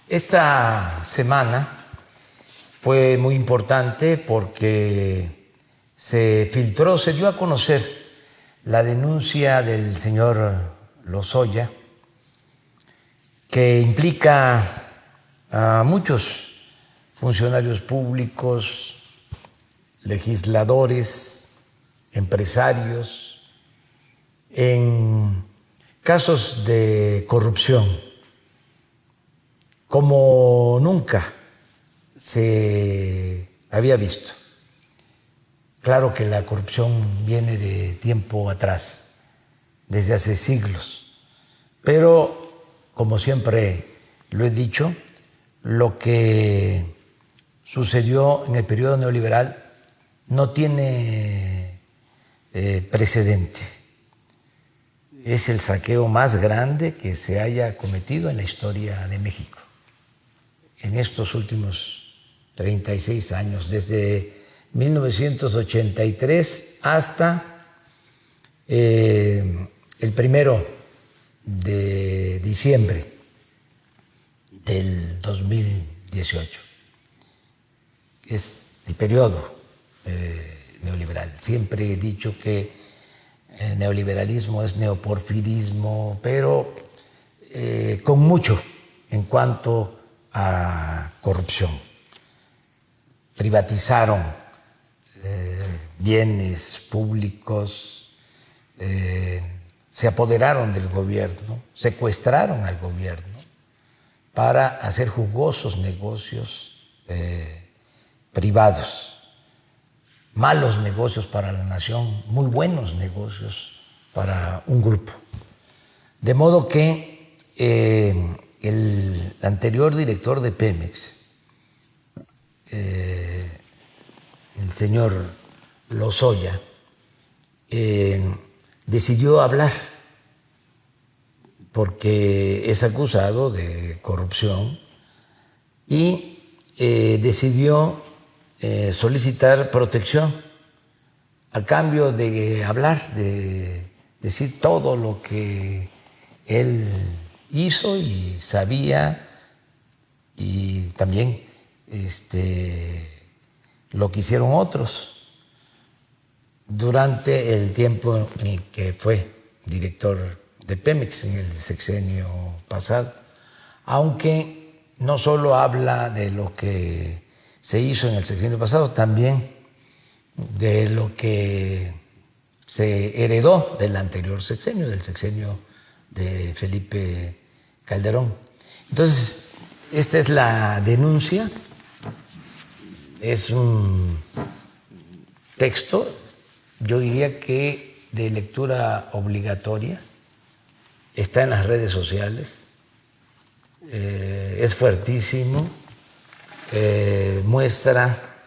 Esta semana fue muy importante porque se filtró, se dio a conocer la denuncia del señor Lozoya, que implica a muchos funcionarios públicos, legisladores, empresarios, en casos de corrupción como nunca se había visto. Claro que la corrupción viene de tiempo atrás, desde hace siglos, pero como siempre lo he dicho, lo que sucedió en el periodo neoliberal no tiene precedente. Es el saqueo más grande que se haya cometido en la historia de México en estos últimos 36 años, desde 1983 hasta el 1 de diciembre del 2018. Es el periodo neoliberal. Siempre he dicho que el neoliberalismo es neoporfirismo, pero con mucho en cuanto a corrupción. Privatizaron bienes públicos, se apoderaron del gobierno, secuestraron al gobierno para hacer jugosos negocios privados, malos negocios para la nación, muy buenos negocios para un grupo. De modo que el anterior director de Pemex, el señor Lozoya, decidió hablar porque es acusado de corrupción y decidió solicitar protección a cambio de hablar, de decir todo lo que él hizo y sabía, y también lo que hicieron otros durante el tiempo en el que fue director de Pemex en el sexenio pasado, aunque no solo habla de lo que se hizo en el sexenio pasado, también de lo que se heredó del anterior sexenio, del sexenio de Felipe Calderón. Entonces, esta es la denuncia, es un texto, yo diría que de lectura obligatoria, está en las redes sociales, es fuertísimo, muestra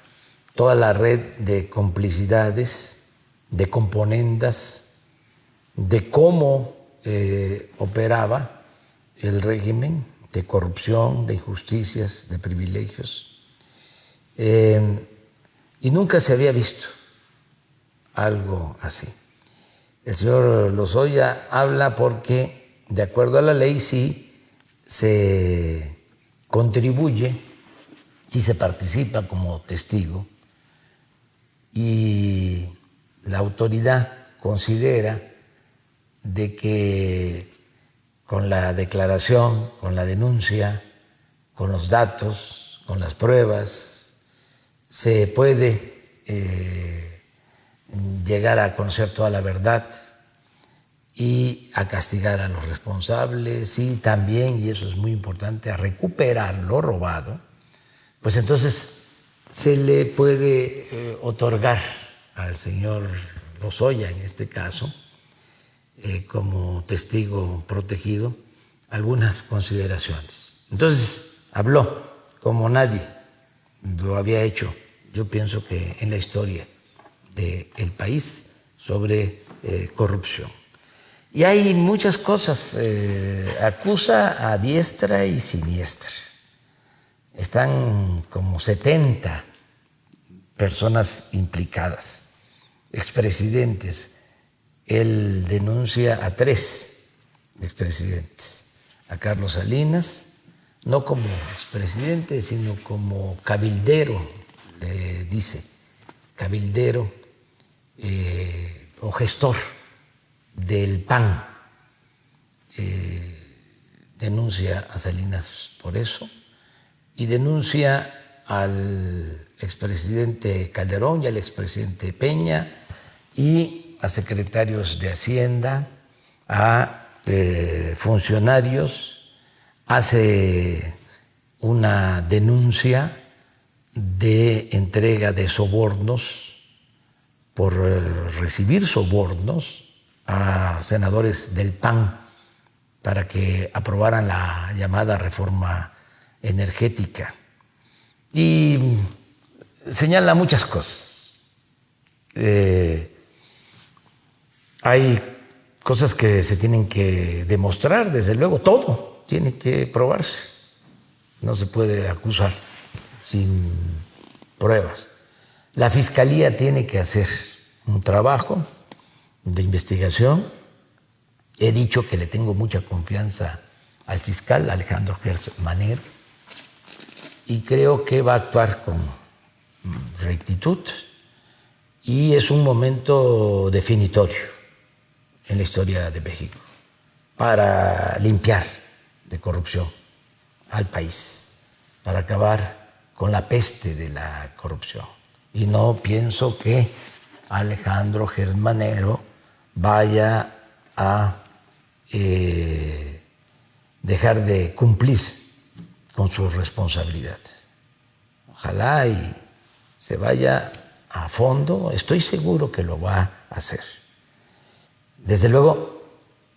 toda la red de complicidades, de componendas, de cómo operaba el régimen de corrupción, de injusticias, de privilegios. Y nunca se había visto algo así. El señor Lozoya habla porque, de acuerdo a la ley, sí se contribuye, sí se participa como testigo, y la autoridad considera de que con la declaración, con la denuncia, con los datos, con las pruebas, se puede llegar a conocer toda la verdad y a castigar a los responsables y también, y eso es muy importante, a recuperar lo robado. Pues entonces se le puede otorgar al señor Lozoya, en este caso, como testigo protegido, algunas consideraciones. Entonces habló como nadie lo había hecho, yo pienso que en la historia del país, sobre corrupción. Y hay muchas cosas, acusa a diestra y siniestra. Están como 70 personas implicadas, expresidentes. Él denuncia a 3 expresidentes, a Carlos Salinas, no como expresidente, sino como cabildero, le dice, cabildero o gestor del PAN. Denuncia a Salinas por eso y denuncia al expresidente Calderón y al expresidente Peña y a secretarios de Hacienda, a funcionarios. Hace una denuncia de entrega de sobornos por recibir sobornos a senadores del PAN para que aprobaran la llamada reforma energética. Y señala muchas cosas. Hay cosas que se tienen que demostrar, desde luego, todo tiene que probarse. No se puede acusar sin pruebas. La Fiscalía tiene que hacer un trabajo de investigación. He dicho que le tengo mucha confianza al fiscal Alejandro Gertz Manero y creo que va a actuar con rectitud y es un momento definitorio en la historia de México para limpiar de corrupción al país, para acabar con la peste de la corrupción. Y no pienso que Alejandro Gertz Manero vaya a dejar de cumplir con sus responsabilidades. Ojalá y se vaya a fondo, estoy seguro que lo va a hacer. Desde luego,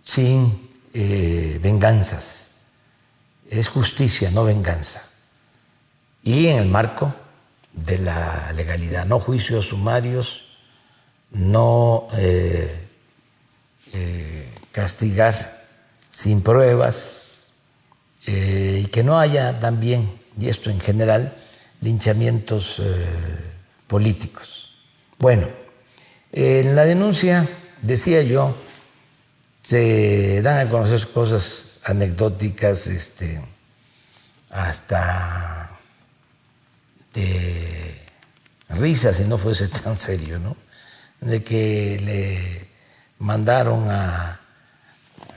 sin venganzas. Es justicia, no venganza. Y en el marco de la legalidad, no juicios sumarios, no castigar sin pruebas y que no haya también, y esto en general, linchamientos políticos. Bueno, en la denuncia, decía yo, se dan a conocer cosas anecdóticas, hasta de risa, si no fuese tan serio, ¿no? De que le mandaron al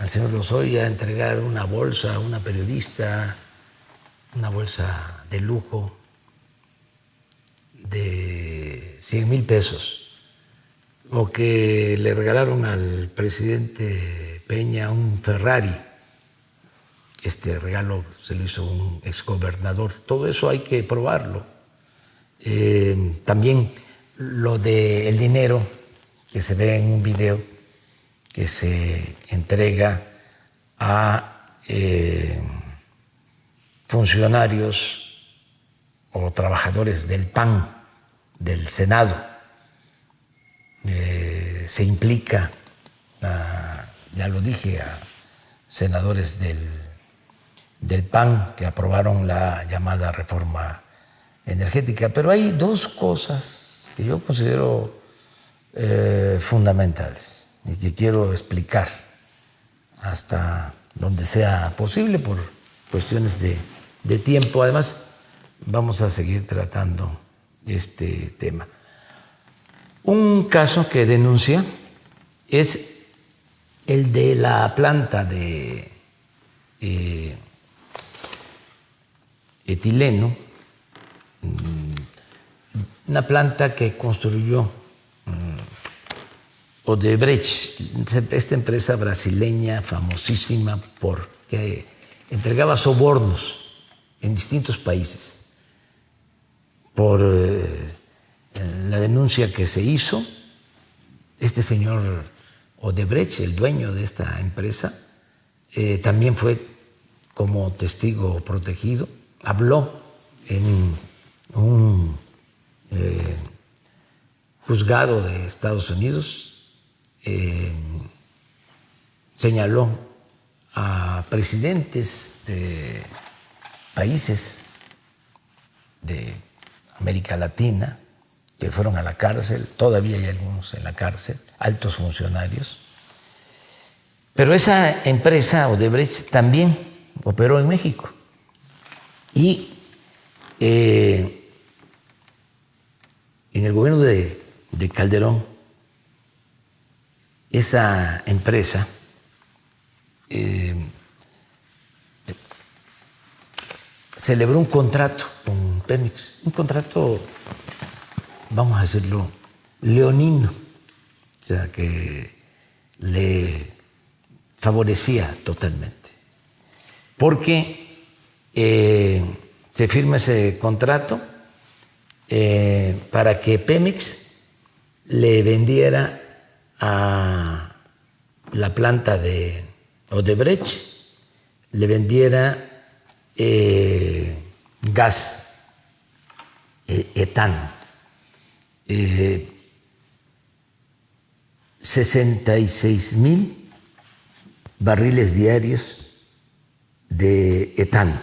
señor Lozoya a entregar una bolsa a una periodista, una bolsa de lujo de 100,000 pesos, o que le regalaron al presidente Peña un Ferrari. Este regalo se lo hizo un exgobernador. Todo eso hay que probarlo. También lo del dinero que se ve en un video que se entrega a funcionarios o trabajadores del PAN, del Senado. Se implica, ya lo dije, a senadores del PAN que aprobaron la llamada reforma energética. Pero hay dos cosas que yo considero fundamentales y que quiero explicar hasta donde sea posible por cuestiones de tiempo. Además, vamos a seguir tratando este tema. Un caso que denuncia es el de la planta de etileno, una planta que construyó Odebrecht, esta empresa brasileña famosísima porque entregaba sobornos en distintos países. Por la denuncia que se hizo, este señor Odebrecht, el dueño de esta empresa, también fue como testigo protegido, habló en un juzgado de Estados Unidos, señaló a presidentes de países de América Latina que fueron a la cárcel, todavía hay algunos en la cárcel, altos funcionarios. Pero esa empresa, Odebrecht, también operó en México Y en el gobierno de Calderón, esa empresa celebró un contrato con Pemex, un contrato, vamos a decirlo, leonino, o sea, que le favorecía totalmente, porque se firma ese contrato para que Pemex le vendiera a la planta de Odebrecht, le vendiera gas etano, 66,000 barriles diarios de etano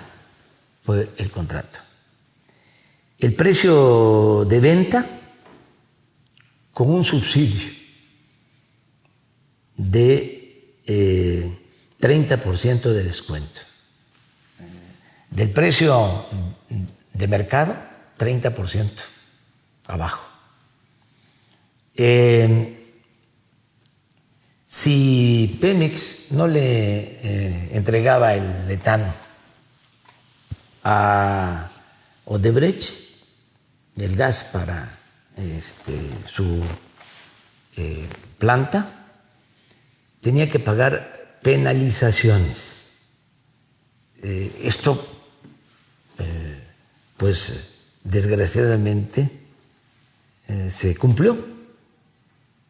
fue el contrato. El precio de venta con un subsidio de 30% de descuento. Del precio de mercado, 30% abajo. Si Pemex no le entregaba el etano a Odebrecht, el gas para su planta, tenía que pagar penalizaciones. Esto, pues desgraciadamente, se cumplió,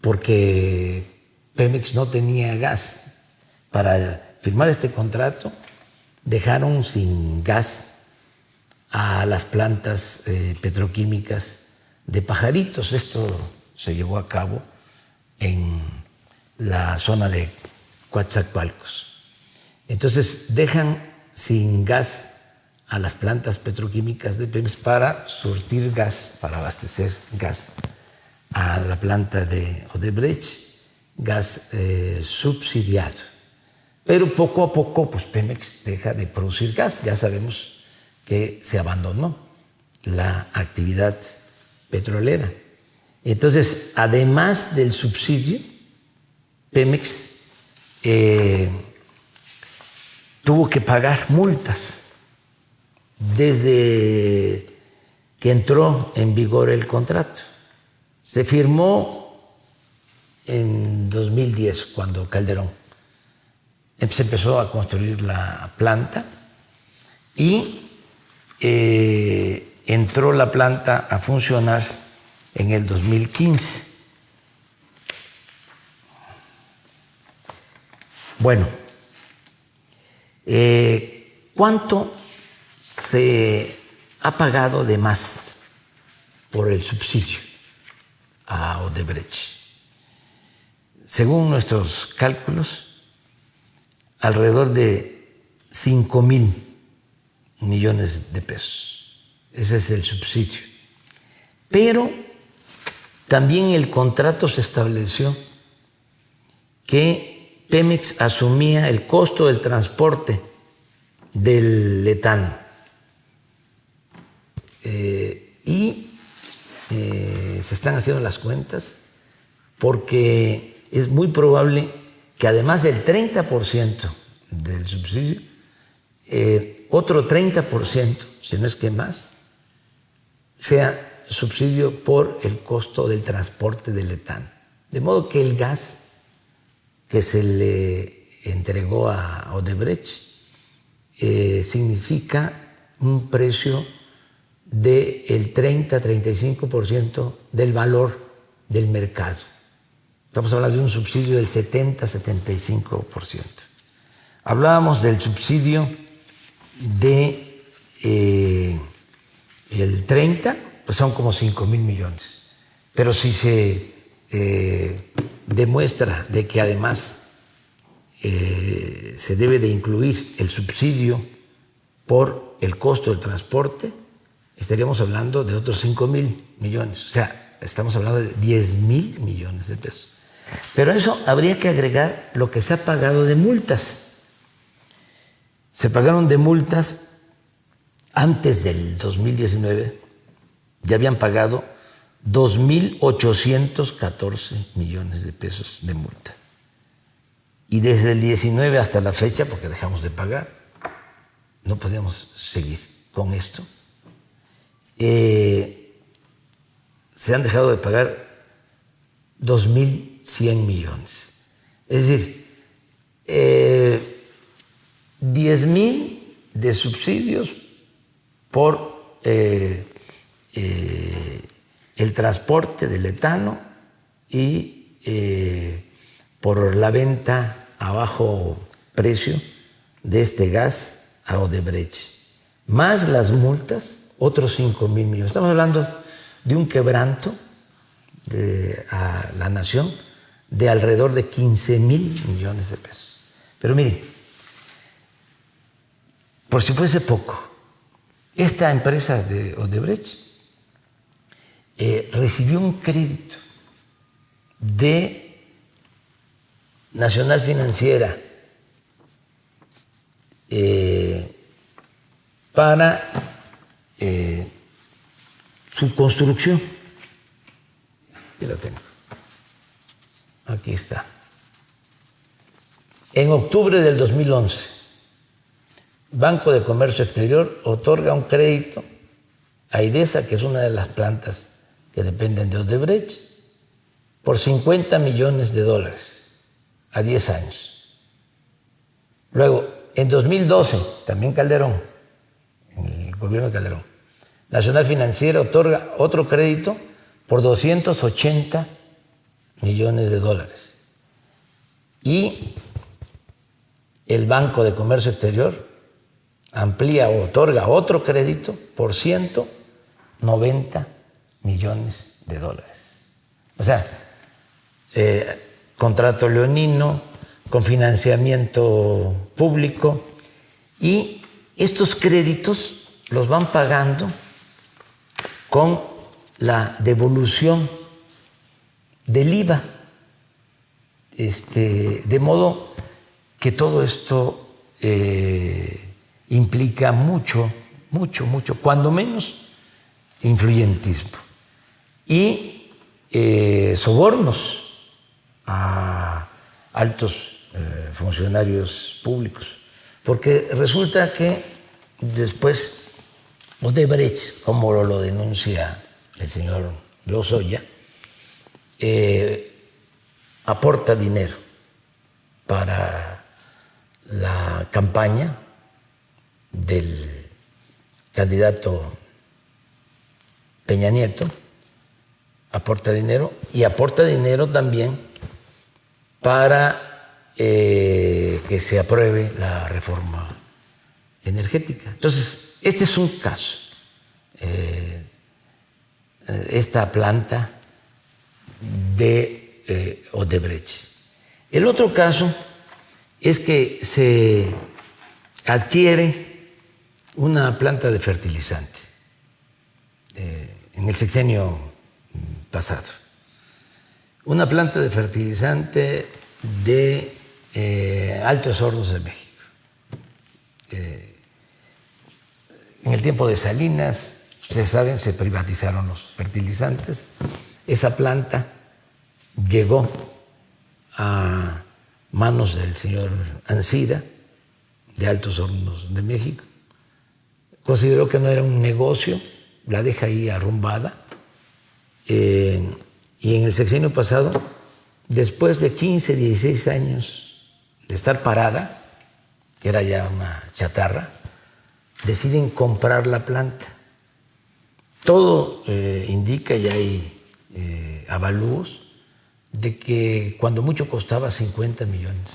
porque Pemex no tenía gas. Para firmar este contrato, dejaron sin gas a las plantas petroquímicas de Pajaritos. Esto se llevó a cabo en la zona de Coatzacoalcos. Entonces dejan sin gas a las plantas petroquímicas de Pemex para surtir gas, para abastecer gas a la planta de Odebrecht, gas subsidiado. Pero poco a poco, pues Pemex deja de producir gas. Ya sabemos que se abandonó la actividad petrolera. Entonces, además del subsidio, Pemex tuvo que pagar multas desde que entró en vigor el contrato. Se firmó en 2010, cuando Calderón se empezó a construir la planta, y entró la planta a funcionar en el 2015. Bueno, ¿cuánto se ha pagado de más por el subsidio a Odebrecht? Según nuestros cálculos, alrededor de 5,000 millones de pesos. Ese es el subsidio. Pero también en el contrato se estableció que Pemex asumía el costo del transporte del etano. Y se están haciendo las cuentas, porque es muy probable que además del 30% del subsidio, otro 30%, si no es que más, sea subsidio por el costo del transporte del etano. De modo que el gas que se le entregó a Odebrecht significa un precio del 30-35% del valor del mercado. Estamos hablando de un subsidio del 70-75%. Hablábamos del subsidio de el 30, pues son como 5,000 millones. Pero si se demuestra de que además se debe de incluir el subsidio por el costo del transporte, estaríamos hablando de otros 5,000 millones. O sea, estamos hablando de 10,000 millones de pesos. Pero a eso habría que agregar lo que se ha pagado de multas. Se pagaron de multas antes del 2019 ya habían pagado 2.814 millones de pesos de multa. Y desde el 19 hasta la fecha, porque dejamos de pagar, no podíamos seguir con esto, se han dejado de pagar 2.100 millones. Es decir, 10.000 de subsidios por el transporte del etano y por la venta a bajo precio de este gas a Odebrecht, más las multas, otros 5.000 millones. Estamos hablando de un quebranto a la nación de alrededor de 15.000 millones de pesos. Pero miren, por si fuese poco, esta empresa de Odebrecht recibió un crédito de Nacional Financiera para su construcción. Aquí la tengo. Aquí está. En octubre del 2011, Banco de Comercio Exterior otorga un crédito a IDESA, que es una de las plantas que dependen de Odebrecht, por $50 millones a 10 años. Luego, en 2012, también Calderón, en el gobierno de Calderón, Nacional Financiera otorga otro crédito por $280 millones. Y el Banco de Comercio Exterior amplía o otorga otro crédito por $190 millones. O sea, contrato leonino con financiamiento público, y estos créditos los van pagando con la devolución del IVA, de modo que todo esto implica mucho, cuando menos, influyentismo y sobornos a altos funcionarios públicos, porque resulta que después Odebrecht, como lo denuncia el señor Lozoya, aporta dinero para la campaña del candidato Peña Nieto, aporta dinero y aporta dinero también para que se apruebe la reforma energética. Entonces, este es un caso. Esta planta de Odebrecht. El otro caso es que se adquiere una planta de fertilizante en el sexenio pasado. Una planta de fertilizante de Altos Hornos de México. En el tiempo de Salinas, ustedes saben, se privatizaron los fertilizantes. Esa planta llegó a manos del señor Ancira, de Altos Hornos de México. Consideró que no era un negocio, la deja ahí arrumbada. Y en el sexenio pasado, después de 15, 16 años de estar parada, que era ya una chatarra, deciden comprar la planta. Todo indica, y hay avalúos, de que cuando mucho costaba $50 millones.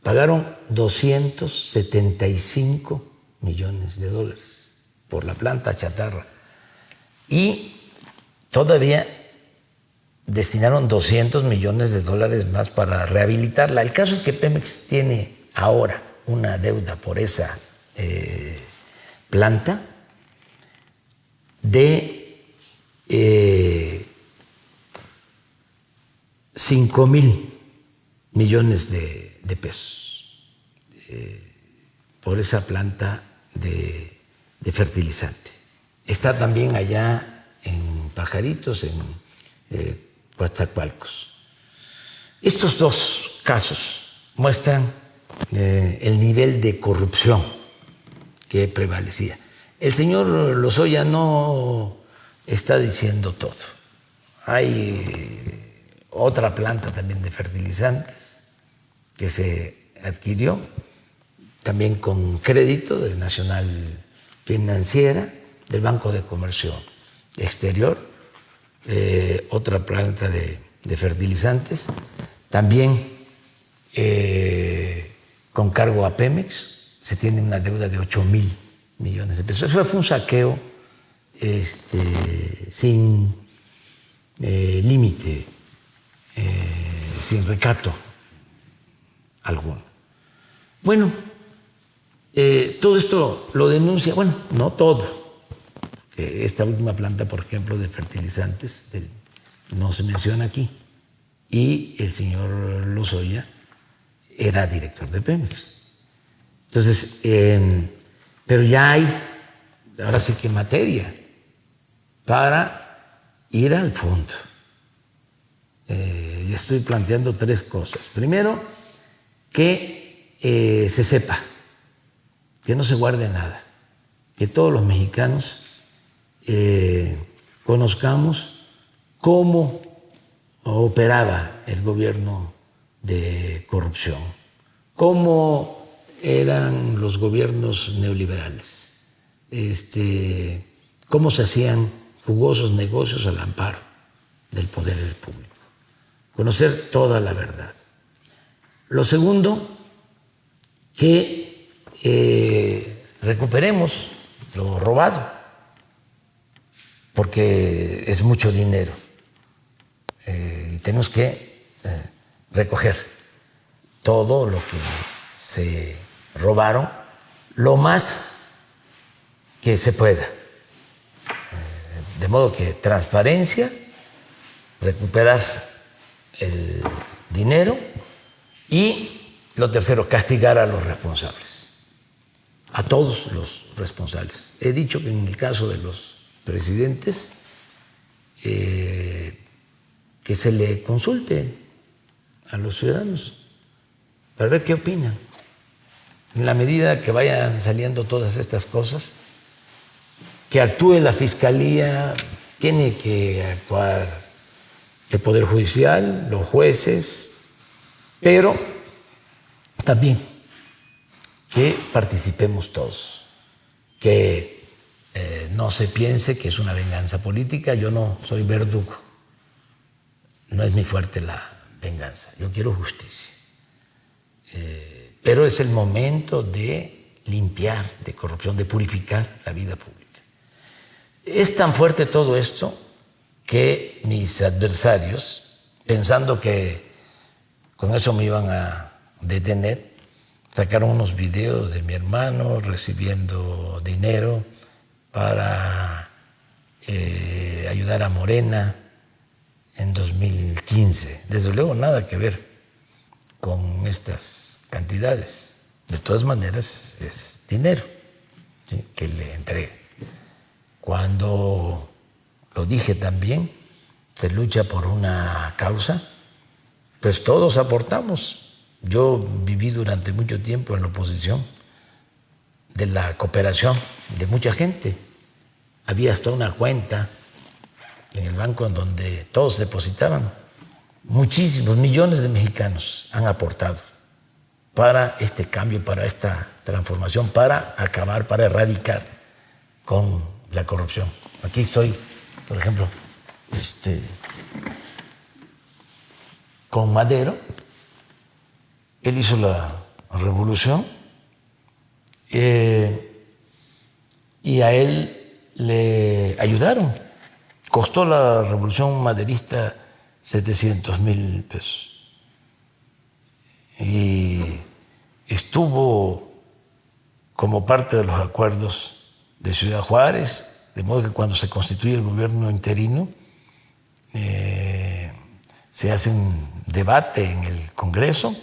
Pagaron $275 millones por la planta chatarra. Y todavía destinaron $200 millones más para rehabilitarla. El caso es que Pemex tiene ahora una deuda por esa planta de $5,000 millones de pesos por esa planta de fertilizante. Está también allá en Pajaritos, en Coatzacoalcos. Estos dos casos muestran el nivel de corrupción que prevalecía. El señor Lozoya no está diciendo todo. Hay otra planta también de fertilizantes que se adquirió también con crédito de Nacional Financiera, del Banco de Comercio Exterior, otra planta de fertilizantes, también con cargo a Pemex, se tiene una deuda de 8,000 millones de pesos. Eso fue un saqueo sin límite, sin recato alguno. Bueno, todo esto lo denuncia, bueno, no todo. Esta última planta, por ejemplo, de fertilizantes, no se menciona aquí. Y el señor Lozoya era director de Pemex. Entonces, pero ya hay, ahora sí que materia, para ir al fondo. Y estoy planteando tres cosas. Primero, que se sepa, que no se guarde nada, que todos los mexicanos conozcamos cómo operaba el gobierno de corrupción, cómo eran los gobiernos neoliberales, cómo se hacían jugosos negocios al amparo del poder público. Conocer toda la verdad. Lo segundo, que recuperemos lo robado, porque es mucho dinero y tenemos que recoger todo lo que se robaron lo más que se pueda, de modo que transparencia, recuperar el dinero y lo tercero, castigar a los responsables, a todos los responsables. He dicho que en el caso de los presidentes que se le consulte a los ciudadanos para ver qué opinan. En la medida que vayan saliendo todas estas cosas, que actúe la Fiscalía, tiene que actuar el Poder Judicial, los jueces, pero también que participemos todos, que no se piense que es una venganza política. Yo no soy verdugo, no es mi fuerte la venganza, yo quiero justicia. Pero es el momento de limpiar de corrupción, de purificar la vida pública. Es tan fuerte todo esto que mis adversarios, pensando que con eso me iban a detener, sacaron unos videos de mi hermano recibiendo dinero para ayudar a Morena en 2015. Desde luego nada que ver con estas cantidades. De todas maneras es dinero, ¿sí?, que le entrega. Cuando lo dije también, se lucha por una causa, pues todos aportamos. Yo viví durante mucho tiempo en la oposición de la cooperación de mucha gente. Había hasta una cuenta en el banco en donde todos depositaban. Muchísimos, millones de mexicanos han aportado para este cambio, para esta transformación, para acabar, para erradicar con la corrupción. Aquí estoy, por ejemplo, con Madero. Él hizo la revolución y a él le ayudaron. Costó la revolución maderista 700,000 pesos. Y estuvo como parte de los acuerdos de Ciudad Juárez, de modo que cuando se constituye el gobierno interino se hace un debate en el Congreso,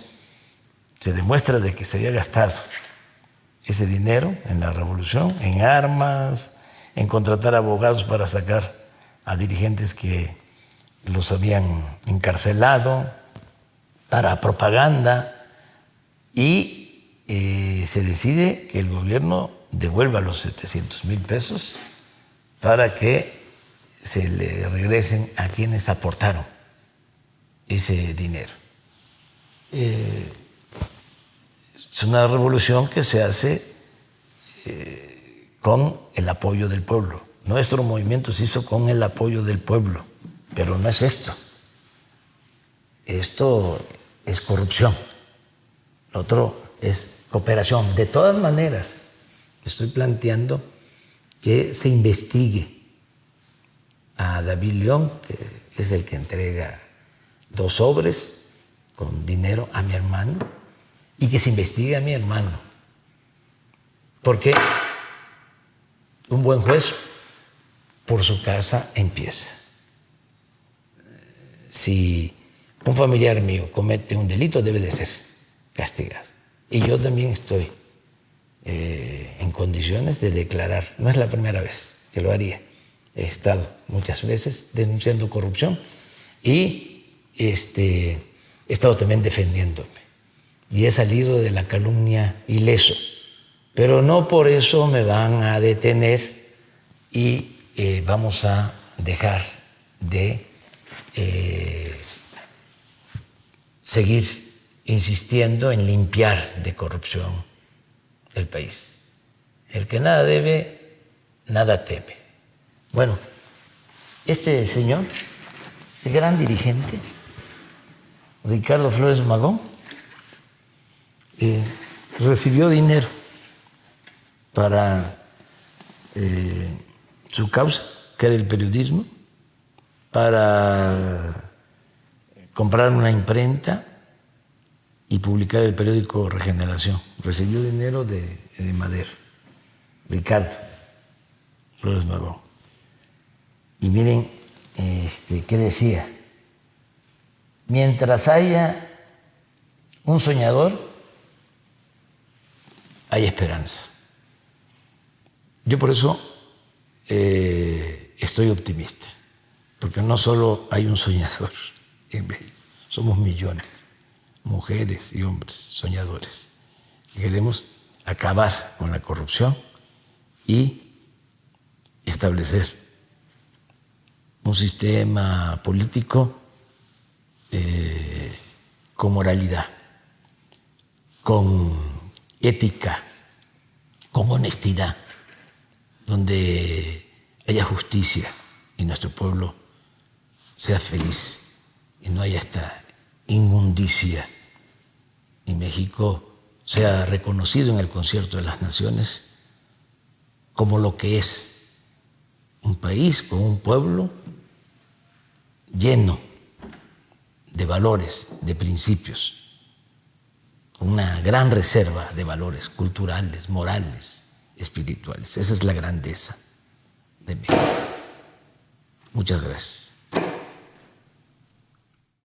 se demuestra de que se había gastado ese dinero en la revolución, en armas, en contratar abogados para sacar a dirigentes que los habían encarcelado, para propaganda, y se decide que el gobierno devuelva los 700,000 pesos para que se le regresen a quienes aportaron ese dinero. Es una revolución que se hace con el apoyo del pueblo. Nuestro movimiento se hizo con el apoyo del pueblo, pero no es esto. Esto es corrupción. Lo otro es cooperación. De todas maneras, estoy planteando que se investigue a David León, que es el que entrega 2 sobres con dinero a mi hermano, y que se investigue a mi hermano. Porque un buen juez por su casa empieza. Si un familiar mío comete un delito, debe de ser castigado. Y yo también estoy en condiciones de declarar. No es la primera vez que lo haría. He estado muchas veces denunciando corrupción y he estado también defendiéndome. Y he salido de la calumnia ileso. Pero no por eso me van a detener y vamos a dejar de seguir insistiendo en limpiar de corrupción el país. El que nada debe, nada teme. Bueno, este señor, este gran dirigente, Ricardo Flores Magón, recibió dinero para su causa, que era el periodismo, para comprar una imprenta y publicar el periódico Regeneración. Recibió dinero de Madero, Ricardo Flores Magón. Y miren, ¿qué decía? Mientras haya un soñador, hay esperanza. Yo por eso estoy optimista, porque no solo hay un soñador en México, somos millones, mujeres y hombres soñadores. Queremos acabar con la corrupción y establecer un sistema político con moralidad, con ética, con honestidad, donde haya justicia y nuestro pueblo sea feliz y no haya esta inmundicia y México sea reconocido en el Concierto de las Naciones como lo que es, un país con un pueblo lleno de valores, de principios, con una gran reserva de valores culturales, morales, espirituales. Esa es la grandeza de México. Muchas gracias.